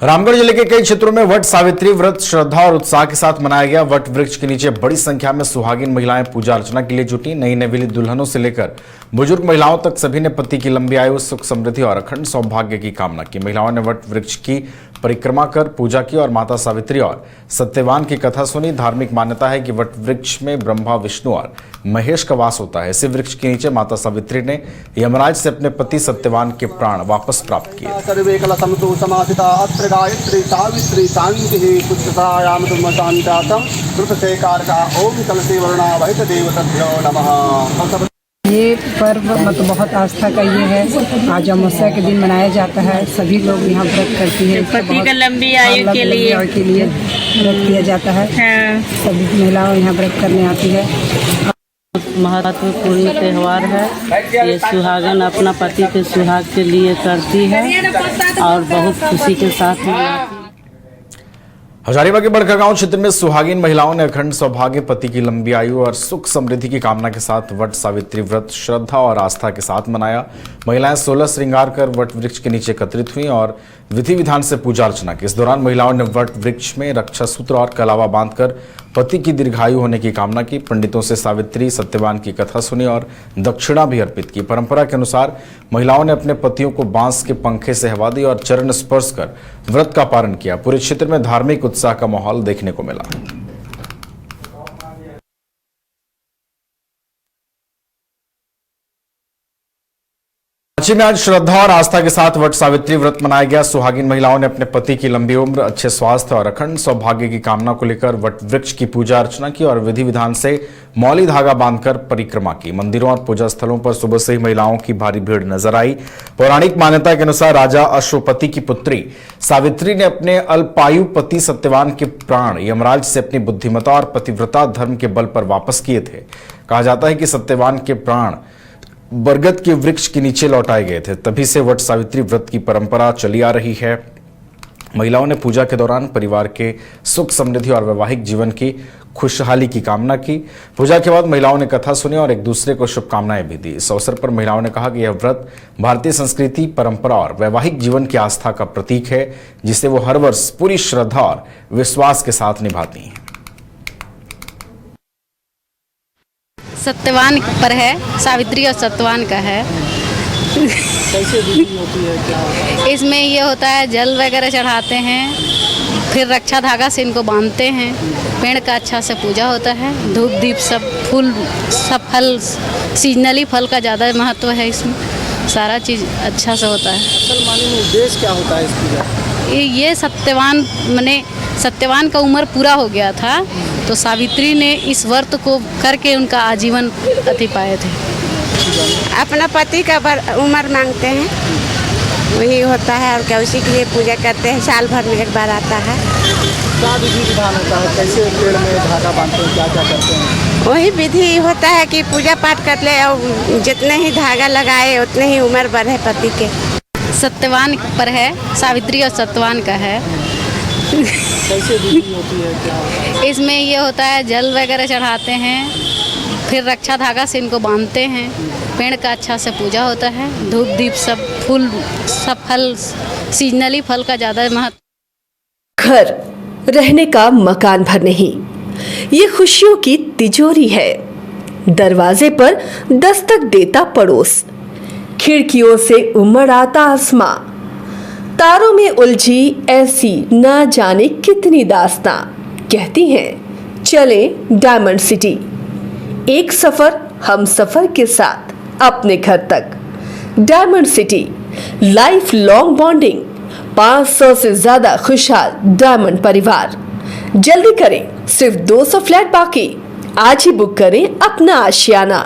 रामगढ़ जिले के कई क्षेत्रों में वट सावित्री व्रत श्रद्धा और उत्साह के साथ मनाया गया। वट वृक्ष के नीचे बड़ी संख्या में सुहागिन महिलाएं पूजा अर्चना के लिए जुटी। नई नवेली दुल्हनों से लेकर बुजुर्ग महिलाओं तक सभी ने पति की लंबी आयु, सुख समृद्धि और अखंड सौभाग्य की कामना की। महिलाओं ने वट वृक्ष की परिक्रमा कर पूजा की और माता सावित्री और सत्यवान की कथा सुनी। धार्मिक मान्यता है कि वट वृक्ष में ब्रह्मा, विष्णु और महेश का वास होता है। इसी वृक्ष के नीचे माता सावित्री ने यमराज से अपने पति सत्यवान के प्राण वापस प्राप्त किए। गायत्री सावित्री शांति पुत्रतायाम तुम शांतातम कृतशेकारका ओम कलसे वर्णावहित देवतभ्यो नमः। ये पर्व मतलब बहुत आस्था का ये है। आज अमावस्या के दिन मनाया जाता है। सभी लोग यहाँ व्रत करती है। पति का लंबी आयु के लिए व्रत किया जाता है। सभी महिलाओं यहाँ व्रत करने आती है। महत्वपूर्ण त्यौहार है। ये सुहागन अपना पति के सुहाग के लिए करती है और बहुत खुशी के साथ मनाती है। हजारीबाग के बड़कागांव क्षेत्र में सुहागिन महिलाओं ने अखंड सौभाग्य, पति की लंबी आयु और सुख समृद्धि की कामना के साथ वट सावित्री व्रत श्रद्धा और आस्था के साथ मनाया। महिलाएं 16 श्रृंगार कर वट वृक्ष के नीचे एकत्रित हुई और विधि विधान से पूजा अर्चना की। इस दौरान महिलाओं ने वट वृक्ष में रक्षा सूत्र और कलावा बांधकर पति की दीर्घायु होने की कामना की। पंडितों से सावित्री सत्यवान की कथा सुनी और दक्षिणा भी अर्पित की। परंपरा के अनुसार महिलाओं ने अपने पतियों को बांस के पंखे से हवा दी और चरण स्पर्श कर व्रत का पारण किया। पूरे क्षेत्र में धार्मिक उत्साह का माहौल देखने को मिला। रांची में आज श्रद्धा और आस्था के साथ वट सावित्री व्रत मनाया गया। सुहागिन महिलाओं ने अपने पति की लंबी उम्र, अच्छे स्वास्थ्य और अखंड सौभाग्य की कामना को लेकर वट वृक्ष की पूजा अर्चना की और विधि विधान से मौली धागा बांधकर परिक्रमा की। मंदिरों और पूजा स्थलों पर सुबह से ही महिलाओं की भारी भीड़ नजर आई। पौराणिक मान्यता के अनुसार राजा अश्वपति की पुत्री सावित्री ने अपने अल्पायु पति सत्यवान के प्राण यमराज से अपनी बुद्धिमता और पतिव्रता धर्म के बल पर वापस किए थे। कहा जाता है कि सत्यवान के प्राण बरगद के वृक्ष के नीचे लौटाए गए थे। तभी से वट सावित्री व्रत की परंपरा चली आ रही है। महिलाओं ने पूजा के दौरान परिवार के सुख समृद्धि और वैवाहिक जीवन की खुशहाली की कामना की। पूजा के बाद महिलाओं ने कथा सुनी और एक दूसरे को शुभकामनाएं भी दी। इस अवसर पर महिलाओं ने कहा कि यह व्रत भारतीय संस्कृति, परंपरा और वैवाहिक जीवन की आस्था का प्रतीक है, जिसे वो हर वर्ष पूरी श्रद्धा और विश्वास के साथ निभाती हैं। सत्यवान पर है, सावित्री और सत्यवान का है। कैसे विधि होती है, क्या इसमें ये होता है, जल वगैरह चढ़ाते हैं, फिर रक्षा धागा से इनको बांधते हैं, पेड़ का अच्छा से पूजा होता है, धूप दीप सब, फूल सब, फल सीजनली फल का ज़्यादा महत्व है। इसमें सारा चीज़ अच्छा से होता है। असल माने में उद्देश्य क्या होता है इस पूजा? ये सत्यवान माने सत्यवान का उम्र पूरा हो गया था, तो सावित्री ने इस व्रत को करके उनका आजीवन अति पाए थे। अपना पति का उम्र मांगते हैं, वही होता है और क्या, उसी के लिए पूजा करते हैं। साल भर में एक बार आता है। क्या विधि विधान होता है, कैसे पेड़ में धागा बांधते हैं, क्या क्या करते हैं? वही विधि होता है कि पूजा पाठ कर ले और जितने ही धागा लगाए उतने ही उम्र बढ़े पति के। सत्यवान पर है, सावित्री और सत्यवान का है। कैसे विधि होती है, क्या इसमें ये होता है, जल वगैरह चढ़ाते हैं, फिर रक्षा धागा से इनको बांधते हैं, पेड़ का अच्छा से पूजा होता है, धूप दीप सब, फूल सब, फल सीजनली फल का ज़्यादा महत्व। घर रहने का मकान भर नहीं, ये खुशियों की तिजोरी है। दरवाजे पर दस्तक देता पड़ोस, खिड़कियों से उमड़ आता आसमां, तारों में उलझी ऐसी ना जाने कितनी दास्तां। कहती हैं चले डायमंड सिटी, एक सफर हम सफर के साथ अपने घर तक। Diamond city, life long bonding, 500 से ज्यादा खुशहाल डायमंड परिवार। जल्दी करें, सिर्फ 200 फ्लैट बाकी। आज ही बुक करें अपना आशियाना।